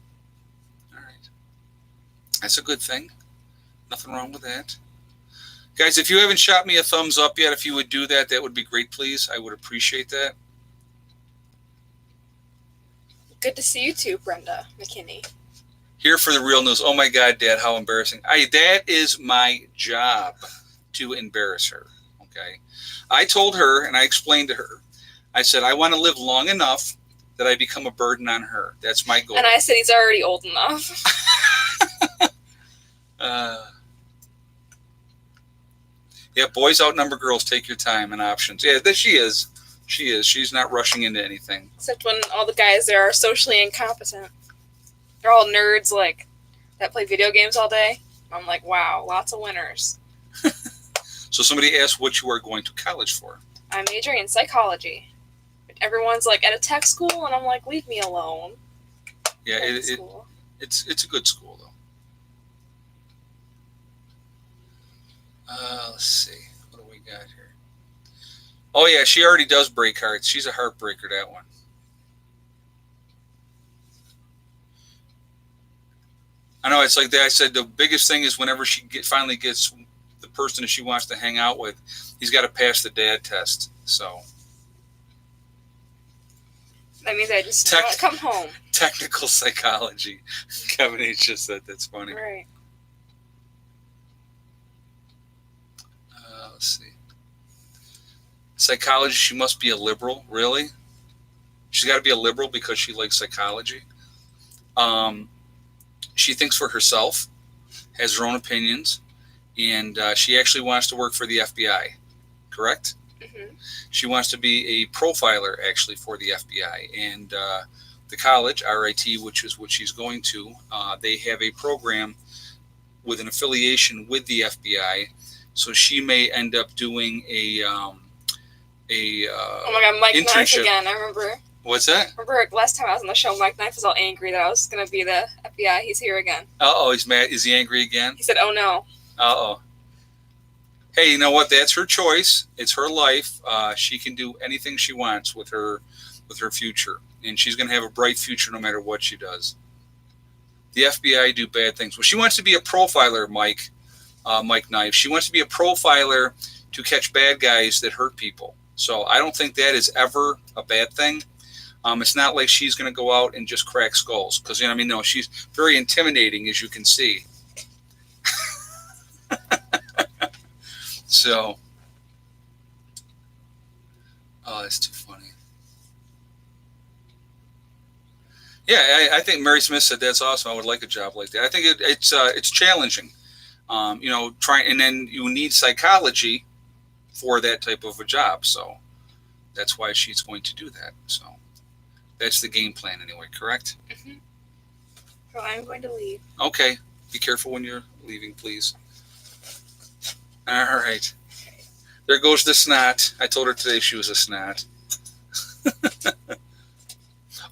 All right. That's a good thing. Nothing wrong with that. Guys, if you haven't shot me a thumbs up yet, if you would do that, that would be great, please. I would appreciate that. Good to see you too, Brenda McKinney. Here for the real news. Oh my God, Dad, how embarrassing. That is my job, to embarrass her. Okay. I told her, and I explained to her, I said, I want to live long enough that I become a burden on her. That's my goal. And I said he's already old enough. Yeah, boys outnumber girls. Take your time and options. Yeah, she is. She is. She's not rushing into anything. Except when all the guys there are socially incompetent. They're all nerds that play video games all day. I'm like, wow, lots of winners. So somebody asked what you are going to college for. I'm majoring in psychology. Everyone's like at a tech school, and I'm like, leave me alone. Yeah, it's a good school though. Let's see. What do we got here? Oh yeah, she already does break hearts. She's a heartbreaker, that one. I know, it's like that. I said the biggest thing is whenever finally gets the person that she wants to hang out with, he's got to pass the dad test. So That means I just want to come home. technical psychology. Kevin H just said that's funny. Right. Let's see. Psychology. She must be a liberal. Really? She's got to be a liberal because she likes psychology. She thinks for herself, has her own opinions, and she actually wants to work for the FBI. Correct? Mm-hmm. She wants to be a profiler actually for the FBI, and the college RIT, which is what she's going to, they have a program with an affiliation with the FBI, so she may end up doing a oh my God, Mike internship. Knife again. I remember. What's that? Remember last time I was on the show, Mike Knife was all angry that I was going to be the FBI. He's here again. Uh-oh, he's mad. Is he angry again? He said, "Oh no." Uh-oh. Hey, you know what? That's her choice. It's her life. She can do anything she wants with her future, and she's going to have a bright future no matter what she does. The FBI do bad things. Well, she wants to be a profiler, Mike Knife. She wants to be a profiler to catch bad guys that hurt people. So I don't think that is ever a bad thing. It's not like she's going to go out and just crack skulls, because no, she's very intimidating, as you can see. So, oh, that's too funny. Yeah, I think Mary Smith said that's awesome. I would like a job like that. I think it's challenging. And then you need psychology for that type of a job. So that's why she's going to do that. So that's the game plan anyway, correct? Mm-hmm. So I'm going to leave. Okay. Be careful when you're leaving, please. All right. There goes the snot. I told her today she was a snot.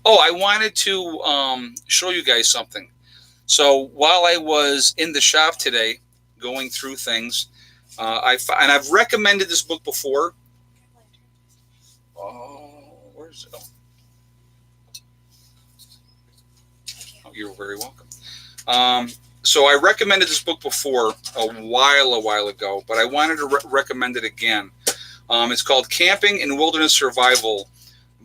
Oh, I wanted to show you guys something. So while I was in the shop today, going through things, I've recommended this book before. Oh, where's it? Oh, you're very welcome. So I recommended this book before a while ago, but I wanted to recommend it again. It's called Camping and Wilderness Survival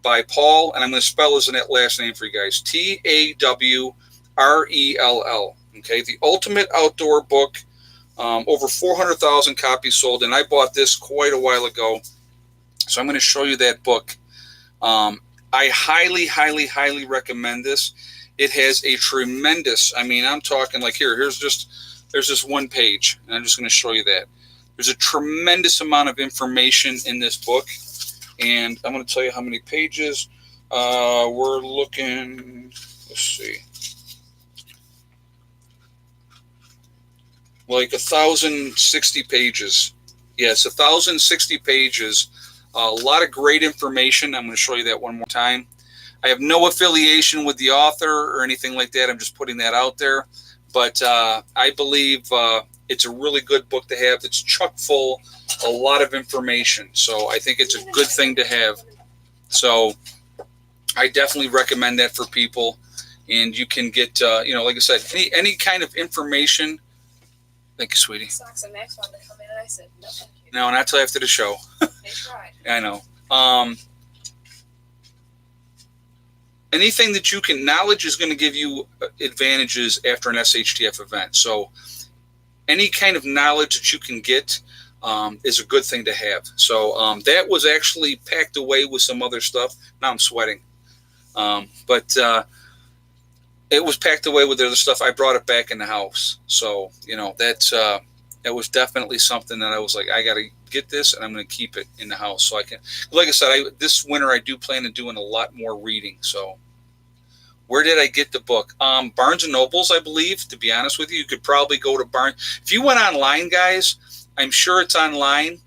by Paul, and I'm going to spell his last name for you guys. Tawrell. Okay, the ultimate outdoor book. Over 400,000 copies sold, and I bought this quite a while ago. So I'm going to show you that book. I highly recommend this. It has a tremendous, I'm talking like there's just one page, and I'm just going to show you that. There's a tremendous amount of information in this book, and I'm going to tell you how many pages. We're looking, let's see, like 1,060 pages. Yes, 1,060 pages. A lot of great information. I'm going to show you that one more time. I have no affiliation with the author or anything like that. I'm just putting that out there. But I believe it's a really good book to have. It's chock full, a lot of information. So I think it's a good thing to have. So I definitely recommend that for people. And you can get, like I said, any kind of information. Thank you, sweetie. Socks and Max wanted to come in, and I said, no, thank you. No, not till after the show. They tried. I know. Anything that knowledge is going to give you advantages after an SHTF event. So any kind of knowledge that you can get is a good thing to have. So that was actually packed away with some other stuff. Now I'm sweating. But it was packed away with other stuff. I brought it back in the house. So, that was definitely something that I was like, I got to get this, and I'm going to keep it in the house so I can. Like I said, this winter I do plan on doing a lot more reading. So, where did I get the book? Barnes and Nobles, I believe. To be honest with you, you could probably go to Barnes. If you went online, guys, I'm sure it's online,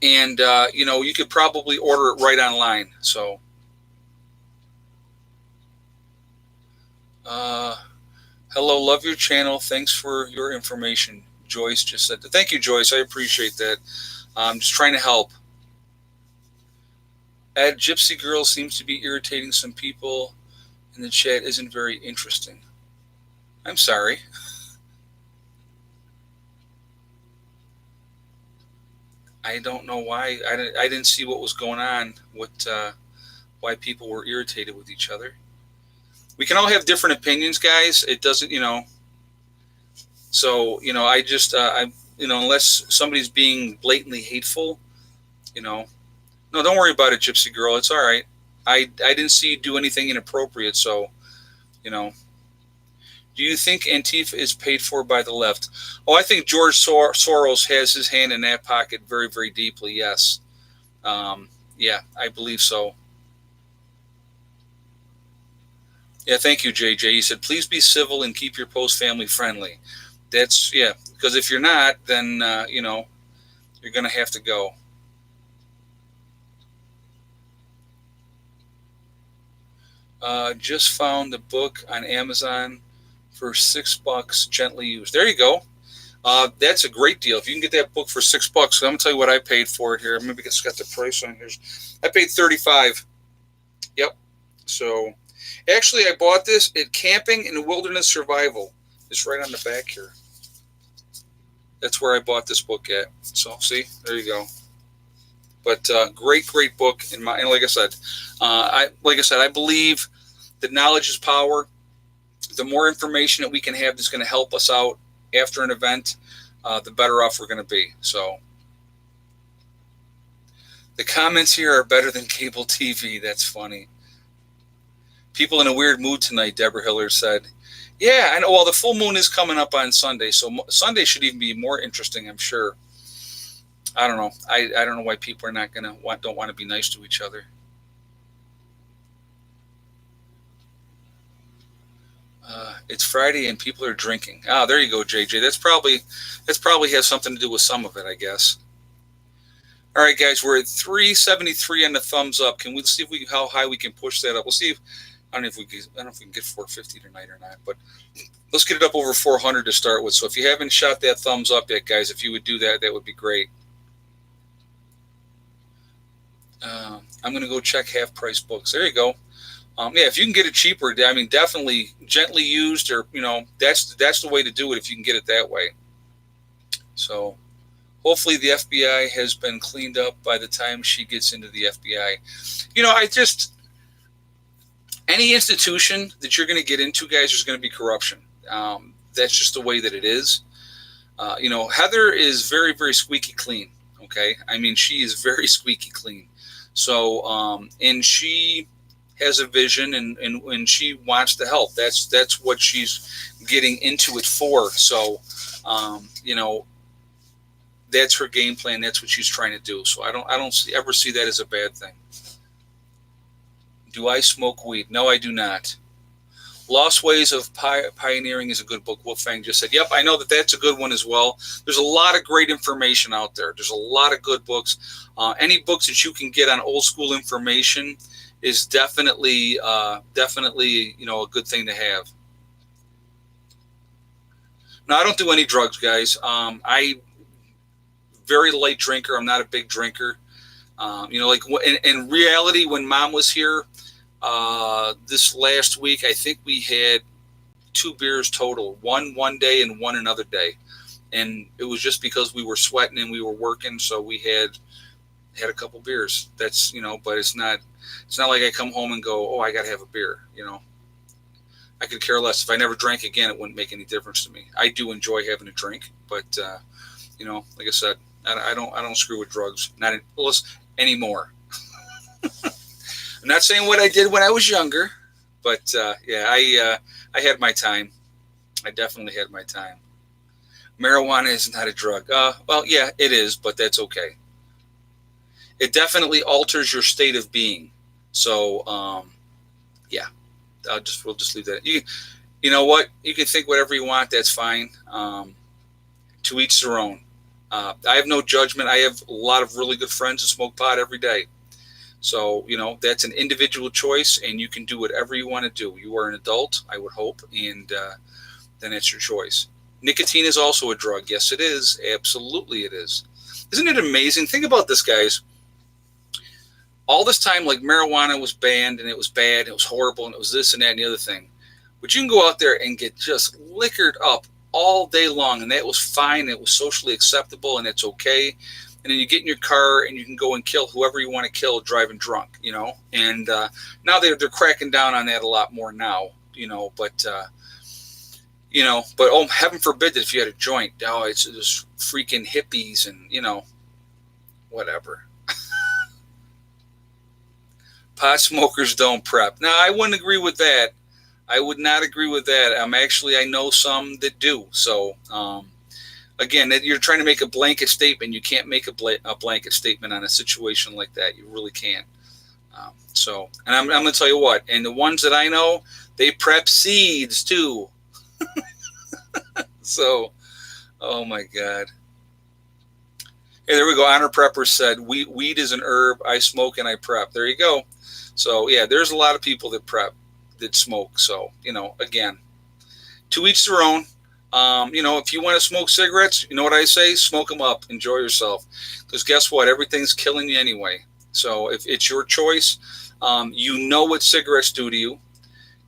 and you could probably order it right online. So, hello, love your channel. Thanks for your information. Joyce just said that. Thank you, Joyce. I appreciate that. I'm just trying to help. Add Gypsy Girl seems to be irritating some people, and the chat isn't very interesting. I'm sorry. I don't know why. I didn't see what was going on. Why people were irritated with each other. We can all have different opinions, guys. It doesn't, So, I just, unless somebody's being blatantly hateful, no, don't worry about it, Gypsy Girl. It's all right. I didn't see you do anything inappropriate. So, you know, do you think Antifa is paid for by the left? Oh, I think George Soros has his hand in that pocket very, very deeply. Yes. Yeah, I believe so. Yeah, thank you, JJ. He said, please be civil and keep your post family friendly. That's, yeah, because if you're not, then, you're going to have to go. Just found the book on Amazon for $6, gently used. There you go. That's a great deal. If you can get that book for $6, I'm gonna tell you what I paid for it here. Maybe it's got the price on here. I paid $35. Yep. So, actually, I bought this at Camping and Wilderness Survival. It's right on the back here. That's where I bought this book at. So, see, there you go. But great book. And like I said, I believe that knowledge is power. The more information that we can have that's going to help us out after an event, the better off we're going to be. So the comments here are better than cable TV. That's funny. People in a weird mood tonight, Deborah Hiller said. Yeah, I know. Well, the full moon is coming up on Sunday, so Sunday should even be more interesting, I'm sure. I don't know. I don't know why people are don't want to be nice to each other. It's Friday and people are drinking. There you go, JJ. That's probably has something to do with some of it, I guess. All right, guys, we're at 373 on the thumbs up. Can we see how high we can push that up? We'll see if I don't know if we can get 450 tonight or not, but let's get it up over 400 to start with. So if you haven't shot that thumbs up yet, guys, if you would do that, that would be great. I'm going to go check half price books. There you go. Yeah, if you can get it cheaper, I mean, definitely gently used, or that's the way to do it if you can get it that way. So hopefully the FBI has been cleaned up by the time she gets into the FBI. Any institution that you're going to get into, guys, there's going to be corruption. That's just the way that it is. Heather is very, very squeaky clean. Okay, I mean, she is very squeaky clean. So, and she has a vision, and she wants to help. That's what she's getting into it for. So, that's her game plan. That's what she's trying to do. So I don't ever see that as a bad thing. Do I smoke weed? No, I do not. Lost Ways of Pioneering is a good book. Wolfgang just said, yep, I know that's a good one as well. There's a lot of great information out there. There's a lot of good books. Any books that you can get on old school information is definitely a good thing to have. Now, I don't do any drugs, guys. I very light drinker. I'm not a big drinker. Like in reality, when Mom was here, this last week, I think we had 2 beers total, one day and one another day. And it was just because we were sweating and we were working. So we had a couple beers. That's, but it's not like I come home and go, oh, I got to have a beer. I could care less. If I never drank again, it wouldn't make any difference to me. I do enjoy having a drink, but, like I said, I don't screw with drugs, not anymore. I'm not saying what I did when I was younger, but I had my time. I definitely had my time. Marijuana is not a drug. Well, yeah, it is, but that's okay. It definitely alters your state of being. So, yeah, we'll just leave that. You know what? You can think whatever you want. That's fine. To each their own. I have no judgment. I have a lot of really good friends who smoke pot every day. So, that's an individual choice, and you can do whatever you want to do. You are an adult, I would hope, and then it's your choice. Nicotine is also a drug. Yes, it is. Absolutely it is. Isn't it amazing? Think about this, guys. all this time, like marijuana was banned and it was bad, and it was horrible, and it was this and that and the other thing. But you can go out there and get just liquored up all day long, and that was fine. It was socially acceptable, and it's okay. And then you get in your car and you can go and kill whoever you want to kill driving drunk, you know. And now they're cracking down on that a lot more now, you know. But but oh, heaven forbid that if you had a joint, oh, it's just freaking hippies and whatever. Pot smokers don't prep. Now, I wouldn't agree with that. I would not agree with that. I know some that do. So, again, you're trying to make a blanket statement. You can't make a blanket statement on a situation like that. You really can't. And I'm going to tell you what. And the ones that I know, they prep seeds too. So, oh my God. Hey, there we go. Honor Prepper said, weed is an herb. I smoke and I prep. There you go. So, yeah, there's a lot of people that prep, that smoke. So, again, to each their own. If you want to smoke cigarettes, you know what I say? Smoke them up. Enjoy yourself. Because guess what? Everything's killing you anyway. So if it's your choice, you know what cigarettes do to you,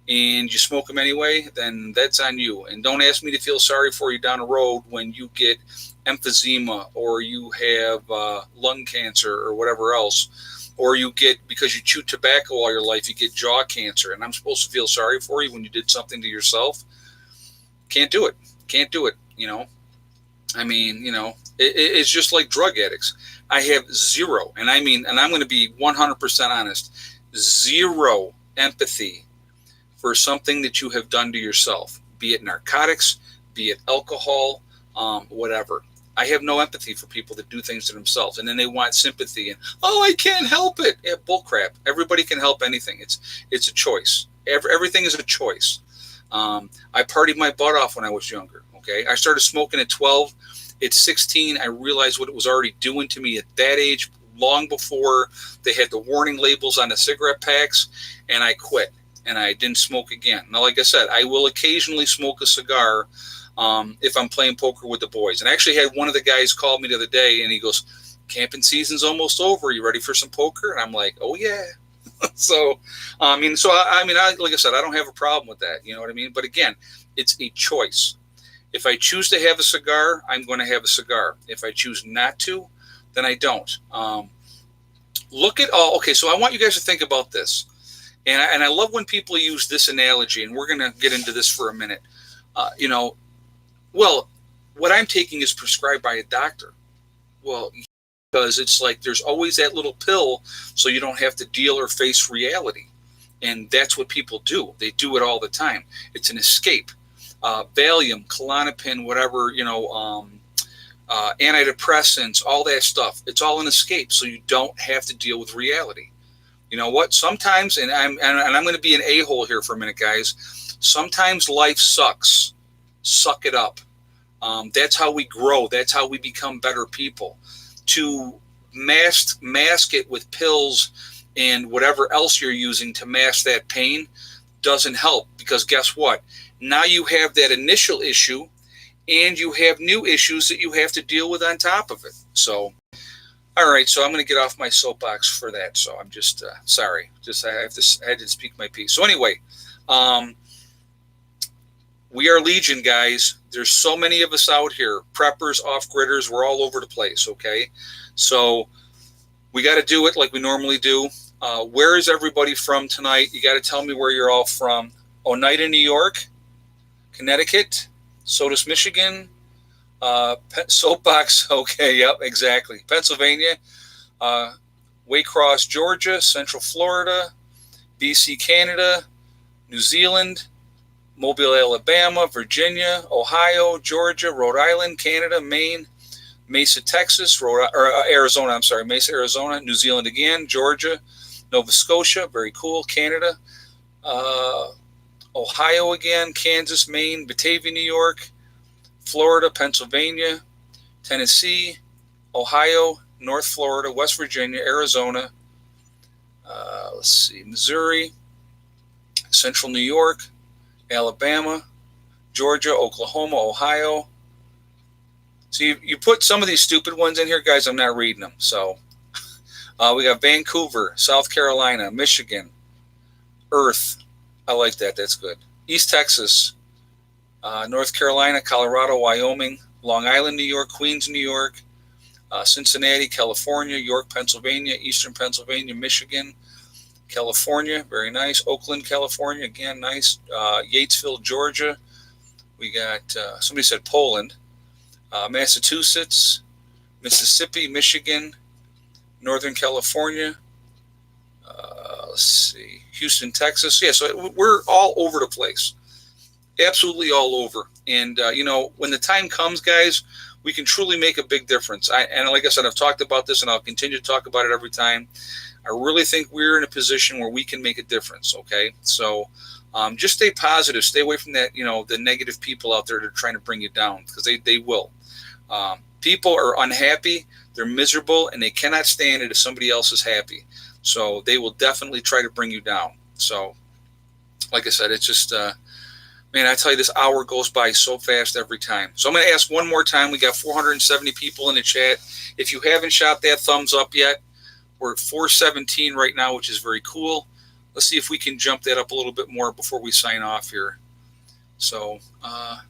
and you smoke them anyway, then that's on you. And don't ask me to feel sorry for you down the road when you get emphysema or you have lung cancer or whatever else, or you get, because you chew tobacco all your life, you get jaw cancer, and I'm supposed to feel sorry for you when you did something to yourself. Can't do it. It's just like drug addicts. I have zero, and I'm going to be 100% honest, zero empathy for something that you have done to yourself, be it narcotics, be it alcohol, whatever. I have no empathy for people that do things to themselves, and then they want sympathy and, oh, I can't help it. Yeah, bullcrap. Everybody can help anything. It's a choice. Everything is a choice. I partied my butt off when I was younger. Okay, I started smoking at 12. At 16, I realized what it was already doing to me at that age, long before they had the warning labels on the cigarette packs, and I quit, and I didn't smoke again. Now, like I said, I will occasionally smoke a cigar if I'm playing poker with the boys. And I actually had one of the guys call me the other day, and he goes, camping season's almost over. You ready for some poker? And I'm like, oh, yeah. So, like I said, I don't have a problem with that. You know what I mean? But again, it's a choice. If I choose to have a cigar, I'm going to have a cigar. If I choose not to, then I don't. Okay, so I want you guys to think about this. And I love when people use this analogy, and we're going to get into this for a minute. What I'm taking is prescribed by a doctor. Well, because it's like there's always that little pill so you don't have to deal or face reality. And that's what people do. They do it all the time. It's an escape. Valium, Klonopin, whatever, antidepressants, all that stuff. It's all an escape, so you don't have to deal with reality. You know what? Sometimes, and I'm going to be an a-hole here for a minute, guys. Sometimes life sucks. Suck it up. That's how we grow. That's how we become better people. To mask it with pills and whatever else you're using to mask that pain doesn't help, because guess what? Now you have that initial issue, and you have new issues that you have to deal with on top of it. So, all right, so I'm going to get off my soapbox for that. So I'm just sorry. I had to speak my piece. So anyway, we are legion, guys. There's so many of us out here, preppers, off-gridders. We're all over the place, okay? So we got to do it like we normally do. Where is everybody from tonight? You got to tell me where you're all from. Oneida, New York, Connecticut, Sodus, Michigan, Soapbox, okay, yep, exactly. Pennsylvania, Waycross, Georgia, Central Florida, BC, Canada, New Zealand, Mobile, Alabama, Virginia, Ohio, Georgia, Rhode Island, Canada, Maine, Mesa, Texas, Arizona, Mesa, Arizona, New Zealand again, Georgia, Nova Scotia, very cool, Canada, Ohio again, Kansas, Maine, Batavia, New York, Florida, Pennsylvania, Tennessee, Ohio, North Florida, West Virginia, Arizona, Missouri, Central New York, Alabama, Georgia, Oklahoma, Ohio. So you put some of these stupid ones in here, guys. I'm not reading them. So We got Vancouver, South Carolina, Michigan, Earth. I like that. That's good. East Texas, North Carolina, Colorado, Wyoming, Long Island, New York, Queens, New York, Cincinnati, California, York, Pennsylvania, Eastern Pennsylvania, Michigan, California, very nice. Oakland, California, again, nice. Yatesville, Georgia. We got, somebody said Poland, Massachusetts, Mississippi, Michigan, Northern California. Let's see, Houston, Texas. Yeah, so we're all over the place. Absolutely all over. And, when the time comes, guys, we can truly make a big difference. And like I said, I've talked about this and I'll continue to talk about it every time. I really think we're in a position where we can make a difference, okay? So just stay positive. Stay away from that, the negative people out there that are trying to bring you down, because they will. People are unhappy, they're miserable, and they cannot stand it if somebody else is happy. So they will definitely try to bring you down. So like I said, it's just, man, I tell you, this hour goes by so fast every time. So I'm going to ask one more time. We got 470 people in the chat. If you haven't shot that thumbs up yet, we're at 417 right now, which is very cool. Let's see if we can jump that up a little bit more before we sign off here. So, I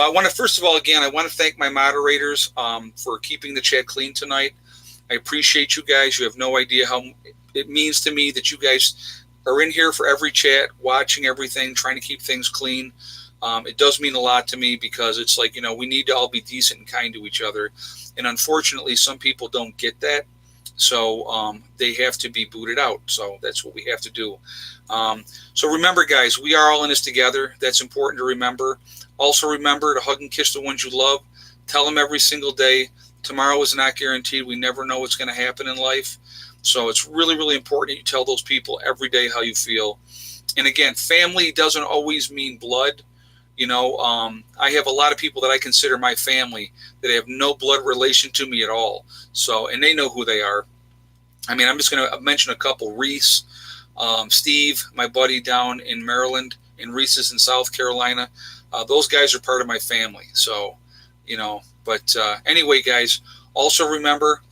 want to, first of all, again, I want to thank my moderators for keeping the chat clean tonight. I appreciate you guys. You have no idea how it means to me that you guys are in here for every chat, watching everything, trying to keep things clean. It does mean a lot to me, because it's like, we need to all be decent and kind to each other. And unfortunately, some people don't get that. So they have to be booted out. So that's what we have to do. So remember, guys, we are all in this together. That's important to remember. Also remember to hug and kiss the ones you love. Tell them every single day. Tomorrow is not guaranteed. We never know what's going to happen in life. So it's really, really important that you tell those people every day how you feel. And again, family doesn't always mean blood. I have a lot of people that I consider my family that have no blood relation to me at all. So, and they know who they are. I mean, I'm just going to mention a couple. Reese, Steve, my buddy down in Maryland, and Reese is in South Carolina. Those guys are part of my family. So, but anyway, guys, also remember,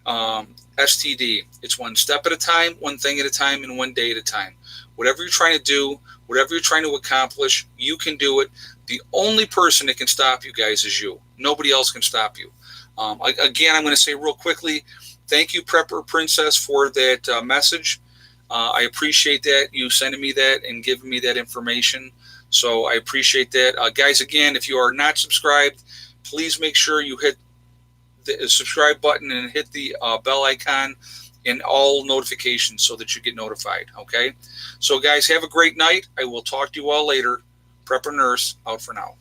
STD. It's one step at a time, one thing at a time, and one day at a time. Whatever you're trying to do, whatever you're trying to accomplish, you can do it. The only person that can stop you guys is you. Nobody else can stop you. Again, I'm going to say real quickly, thank you, Prepper Princess, for that message. I appreciate that, you sending me that and giving me that information. So I appreciate that. Guys, again, if you are not subscribed, please make sure you hit the subscribe button and hit the bell icon and all notifications so that you get notified. Okay. So guys, have a great night. I will talk to you all later. Prepper Nurse out for now.